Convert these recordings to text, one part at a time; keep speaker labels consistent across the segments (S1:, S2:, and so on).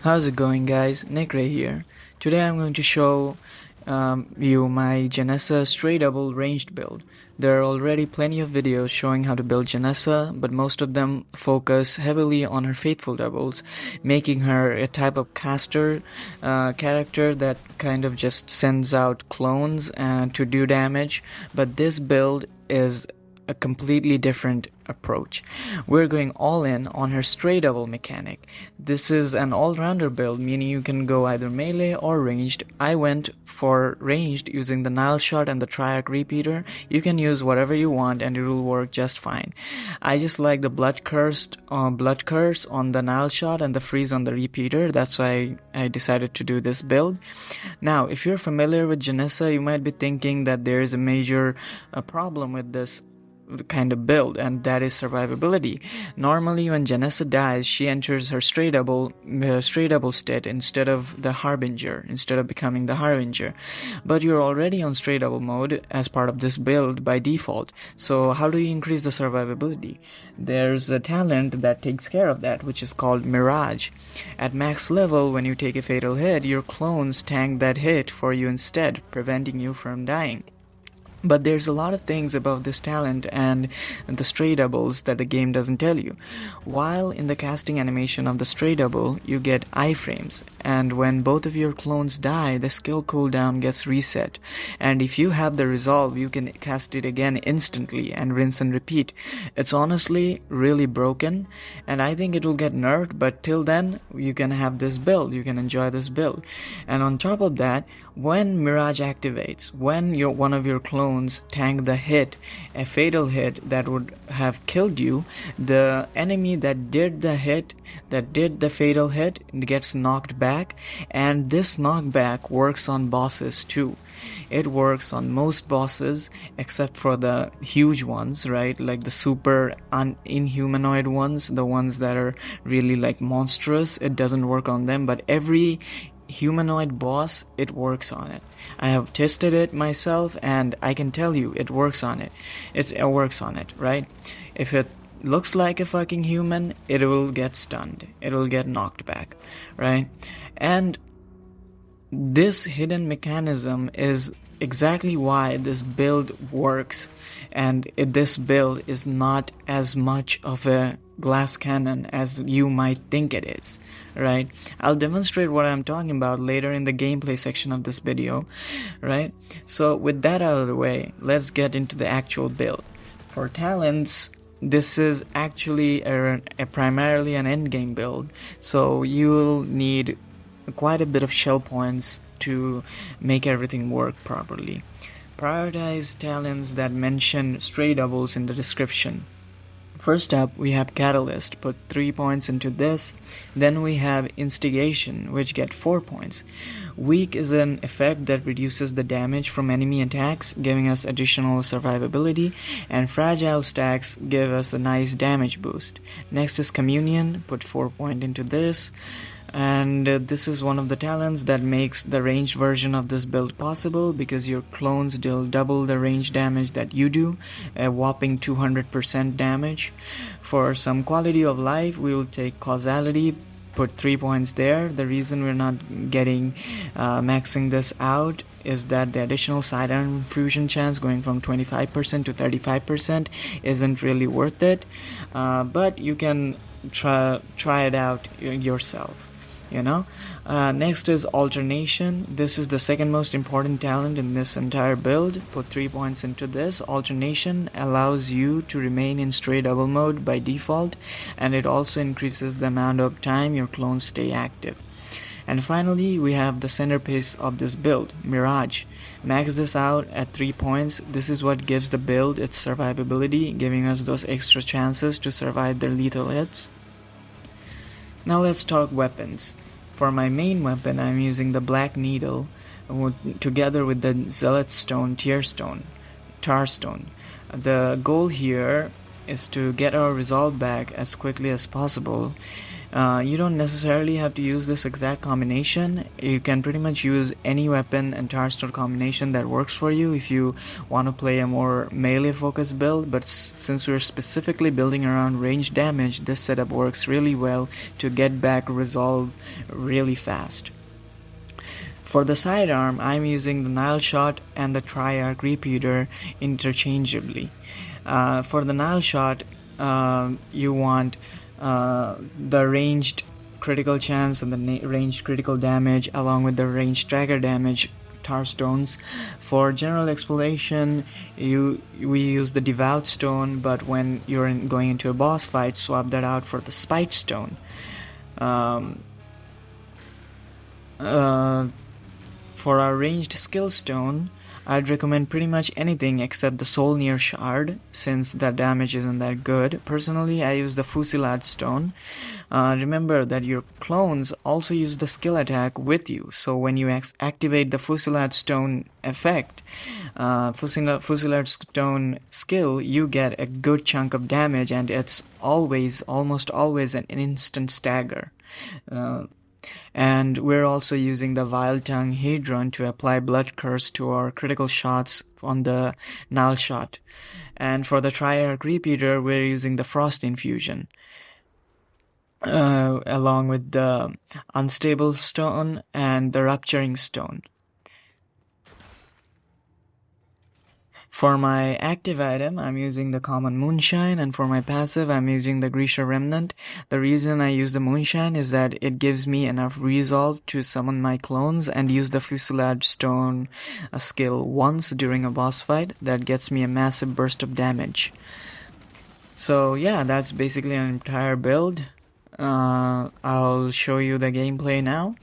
S1: How's it going, guys? Nick Ray here. Today I'm going to show you my Genessa Stray Double ranged build. There are already plenty of videos showing how to build Genessa, but most of them focus heavily on her faithful doubles, making her a type of caster character that kind of just sends out clones to do damage. But this build is a completely different approach. We're going all in on her stray double mechanic. This is an all-rounder build, meaning you can go either melee or ranged. I went for ranged using the Nyalshotte and the Triarch Repeater. You can use whatever you want and it will work just fine. I just like the blood curse on the Nyalshotte and the freeze on the Repeater. That's why I decided to do this build. Now, if you're familiar with Genessa, you might be thinking that there is a major problem with this kind of build, and that is survivability. Normally when Genessa dies, she enters her stray double state instead of becoming the Harbinger. But you're already on stray double mode as part of this build by default. So how do you increase the survivability? There's a talent that takes care of that, which is called Mirage. At max level, when you take a fatal hit, your clones tank that hit for you instead, preventing you from dying. But there's a lot of things about this talent and the stray doubles that the game doesn't tell you. While in the casting animation of the stray double, you get iframes, and when both of your clones die, the skill cooldown gets reset. And if you have the resolve, you can cast it again instantly and rinse and repeat. It's honestly really broken, and I think it will get nerfed, but till then, you can have this build, you can enjoy this build. And on top of that, when Mirage activates, when one of your clones tank the hit, a fatal hit that would have killed you, the enemy that did the fatal hit gets knocked back, and this knockback works on bosses too. It works on most bosses except for the huge ones, right? Like the super inhumanoid ones, the ones that are really like monstrous. It doesn't work on them, but every humanoid boss, it works on it. I have tested it myself and I can tell you it works on it. It works on it, right? If it looks like a fucking human, it will get stunned. It will get knocked back, right? And this hidden mechanism is exactly why this build works, and this build is not as much of a glass cannon as you might think it is, right? I'll demonstrate what I'm talking about later in the gameplay section of this video, right? So with that out of the way, let's get into the actual build. For talents, this is actually primarily an endgame build, so you'll need quite a bit of shell points to make everything work properly. Prioritize talents that mention stray doubles in the description. First up, we have Catalyst, put 3 points into this. Then we have Instigation, which get 4 points. Weak is an effect that reduces the damage from enemy attacks, giving us additional survivability, and Fragile stacks give us a nice damage boost. Next is Communion, put 4 points into this. And this is one of the talents that makes the ranged version of this build possible, because your clones deal double the range damage that you do, a whopping 200% damage. For some quality of life, we will take Causality, put 3 points there. The reason we're not getting maxing this out is that the additional Sidearm infusion chance going from 25% to 35% isn't really worth it, but you can try it out yourself. Next is Alternation. This is the second most important talent in this entire build. Put 3 points into this. Alternation allows you to remain in stray double mode by default, and it also increases the amount of time your clones stay active. And finally, we have the centerpiece of this build, Mirage. Max this out at 3 points. This is what gives the build its survivability, giving us those extra chances to survive their lethal hits. Now let's talk weapons. For my main weapon, I'm using the Black Needle together with the Zealot Stone Tarstone. The goal here is to get our resolve back as quickly as possible, You don't necessarily have to use this exact combination. You can pretty much use any weapon and Tarstone combination that works for you if you want to play a more melee focused build, but since we're specifically building around range damage, this setup works really well to get back resolve really fast. For the sidearm, I'm using the Nyalshotte and the Triarch Repeater interchangeably. For the Nyalshotte, you want the ranged critical chance and the ranged critical damage along with the ranged stagger damage Tarstones. For general exploration, we use the Devout Stone, but when you're going into a boss fight, swap that out for the Spite Stone. For our ranged skill stone, I'd recommend pretty much anything except the Solnir Shard, since that damage isn't that good. Personally, I use the Fusillade Stone. Remember that your clones also use the skill attack with you, so when you activate the Fusillade Stone effect, Fusillade Stone skill, you get a good chunk of damage, and it's almost always an instant stagger. And we're also using the Vile Tongue Hedron to apply Blood Curse to our critical shots on the Nyalshotte. And for the Triarch Repeater, we're using the Frost Infusion, along with the Unstable Stone and the Rupturing Stone. For my active item, I'm using the Common Moonshine, and for my passive, I'm using the Grisha Remnant. The reason I use the Moonshine is that it gives me enough resolve to summon my clones and use the Fusillade Stone skill once during a boss fight. That gets me a massive burst of damage. So yeah, that's basically an entire build. I'll show you the gameplay now.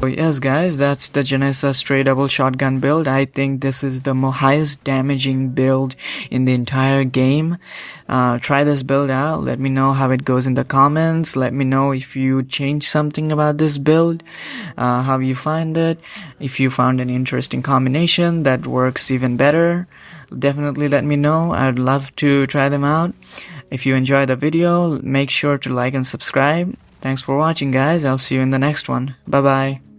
S1: Yes guys, that's the Genessa Stray Double shotgun build. I think this is the highest damaging build in the entire game. Try this build out. Let me know how it goes in the comments. Let me know if you changed something about this build, how you find it. If you found an interesting combination that works even better, definitely let me know. I'd love to try them out. If you enjoyed the video, make sure to like and subscribe. Thanks for watching guys. I'll see you in the next one. Bye bye.